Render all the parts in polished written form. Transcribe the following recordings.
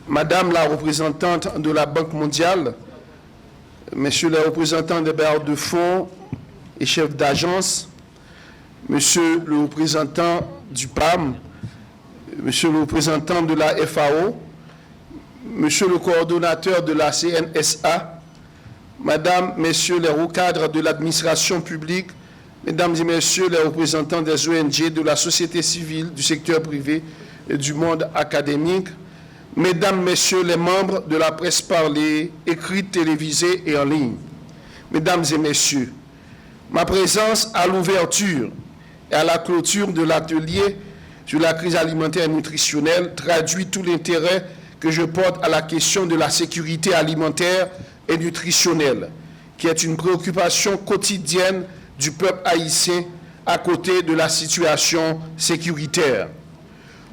Madame la représentante de la Banque mondiale, Messieurs les représentants des bailleurs de fonds et chefs d'agence, Monsieur le représentant du PAM, Monsieur le représentant de la FAO, Monsieur le coordonnateur de la CNSA, Madame, Messieurs les hauts cadres de l'administration publique, Mesdames et Messieurs les représentants des ONG, de la société civile, du secteur privé et du monde académique, Mesdames, Messieurs les membres de la presse parlée, écrite, télévisée et en ligne, Mesdames et Messieurs, ma présence à l'ouverture et à la clôture de l'atelier sur la crise alimentaire et nutritionnelle traduit tout l'intérêt que je porte à la question de la sécurité alimentaire et nutritionnelle, qui est une préoccupation quotidienne du peuple haïtien à côté de la situation sécuritaire.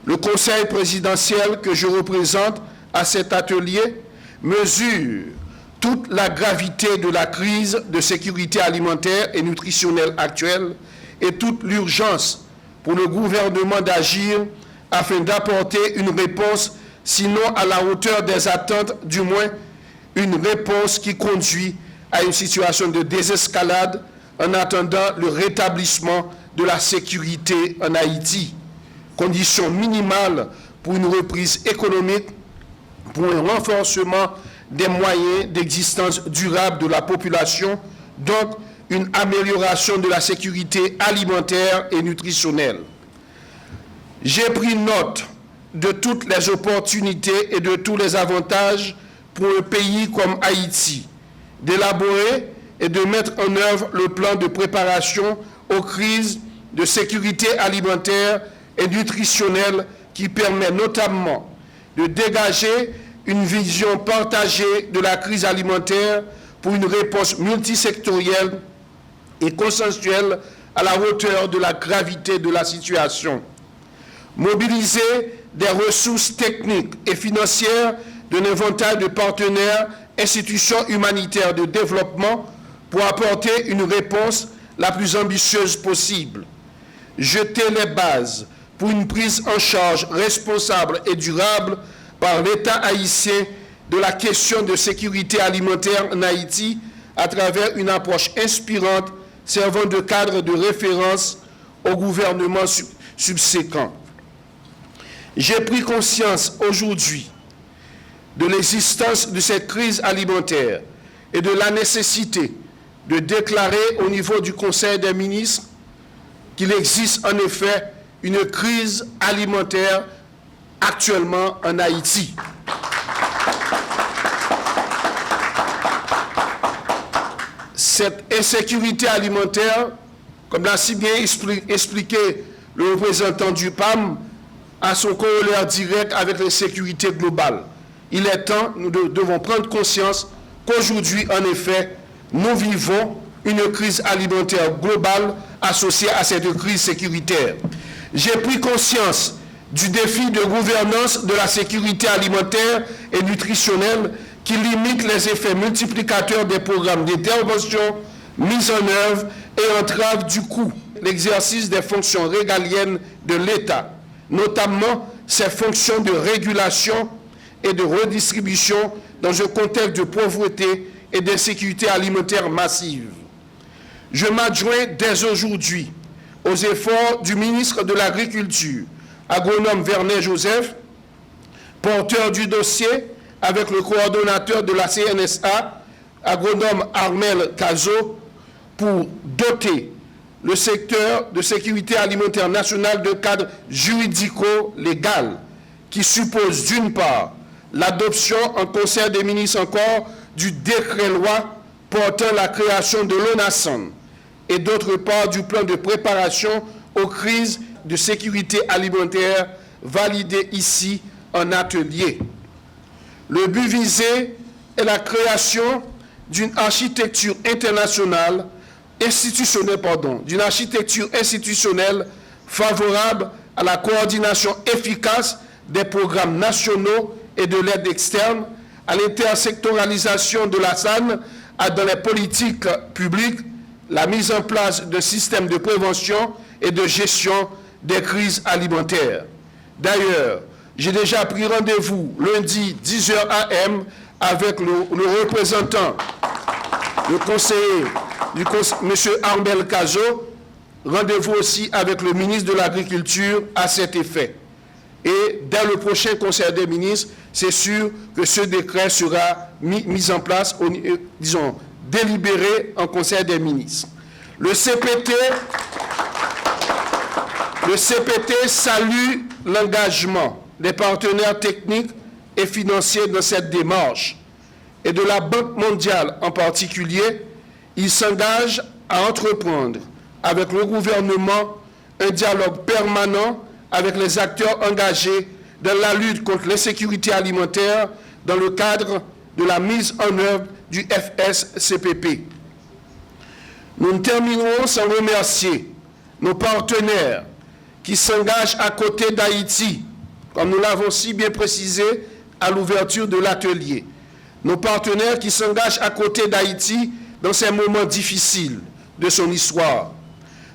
Le conseil présidentiel que je représente à cet atelier mesure toute la gravité de la crise de sécurité alimentaire et nutritionnelle actuelle et toute l'urgence pour le gouvernement d'agir afin d'apporter une réponse, sinon à la hauteur des attentes, du moins une réponse qui conduit à une situation de désescalade en attendant le rétablissement de la sécurité en Haïti. Condition minimale pour une reprise économique, pour un renforcement des moyens d'existence durable de la population, donc une amélioration de la sécurité alimentaire et nutritionnelle. J'ai pris note de toutes les opportunités et de tous les avantages pour un pays comme Haïti, d'élaborer et de mettre en œuvre le plan de préparation aux crises de sécurité alimentaire et nutritionnelle qui permet notamment de dégager une vision partagée de la crise alimentaire pour une réponse multisectorielle et consensuelle à la hauteur de la gravité de la situation. Mobiliser des ressources techniques et financières d'un éventail de partenaires, institutions humanitaires de développement pour apporter une réponse la plus ambitieuse possible. Jeter les bases pour une prise en charge responsable et durable par l'État haïtien de la question de sécurité alimentaire en Haïti à travers une approche inspirante servant de cadre de référence au gouvernement subséquent. J'ai pris conscience aujourd'hui de l'existence de cette crise alimentaire et de la nécessité de déclarer au niveau du Conseil des ministres qu'il existe en effet une crise alimentaire actuellement en Haïti. Cette insécurité alimentaire, comme l'a si bien expliqué le représentant du PAM, a son corollaire direct avec l'insécurité globale. Il est temps, nous devons prendre conscience qu'aujourd'hui, en effet, nous vivons une crise alimentaire globale associée à cette crise sécuritaire. J'ai pris conscience du défi de gouvernance de la sécurité alimentaire et nutritionnelle qui limite les effets multiplicateurs des programmes d'intervention mis en œuvre et entrave du coup l'exercice des fonctions régaliennes de l'État, notamment ses fonctions de régulation et de redistribution dans un contexte de pauvreté et d'insécurité alimentaire massive. Je m'adjoins dès aujourd'hui aux efforts du ministre de l'Agriculture, agronome Vernet Joseph, porteur du dossier avec le coordonnateur de la CNSA, agronome Armel Cazo, pour doter le secteur de sécurité alimentaire nationale de cadre juridico-légal qui suppose d'une part l'adoption en Conseil des ministres encore du décret-loi portant la création de l'ONASAN et d'autre part du plan de préparation aux crises de sécurité alimentaire validé ici en atelier. Le but visé est la création d'une architecture internationale d'une architecture institutionnelle favorable à la coordination efficace des programmes nationaux et de l'aide externe, à l'intersectoralisation de la SAN dans les politiques publiques, la mise en place de systèmes de prévention et de gestion des crises alimentaires. D'ailleurs, J'ai déjà pris rendez-vous lundi 10h AM avec le représentant, le conseiller, M. Armel Cazo. Rendez-vous aussi avec le ministre de l'Agriculture à cet effet. Et dans le prochain Conseil des ministres, c'est sûr que ce décret sera mis en place, disons, délibéré en Conseil des ministres. Le CPT salue l'engagement des partenaires techniques et financiers dans cette démarche. Et de la Banque mondiale en particulier, il s'engage à entreprendre avec le gouvernement un dialogue permanent avec les acteurs engagés dans la lutte contre l'insécurité alimentaire dans le cadre de la mise en œuvre du FSCPP. Nous terminerons sans remercier nos partenaires qui s'engagent à côté d'Haïti, comme nous l'avons si bien précisé à l'ouverture de l'atelier. Nos partenaires qui s'engagent à côté d'Haïti dans ces moments difficiles de son histoire.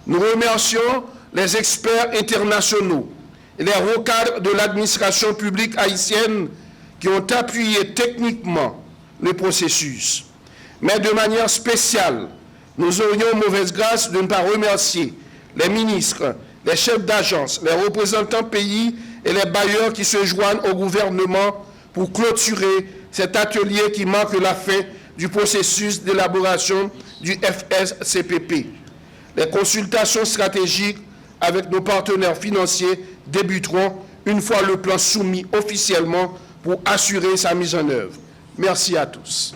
Nous remercions les experts internationaux et les hauts cadres de l'administration publique haïtienne qui ont appuyé techniquement le processus. Mais de manière spéciale, nous aurions mauvaise grâce de ne pas remercier les ministres, les chefs d'agence, les représentants pays et les bailleurs qui se joignent au gouvernement pour clôturer cet atelier qui marque la fin du processus d'élaboration du FSCPP. Les consultations stratégiques avec nos partenaires financiers débuteront une fois le plan soumis officiellement pour assurer sa mise en œuvre. Merci à tous.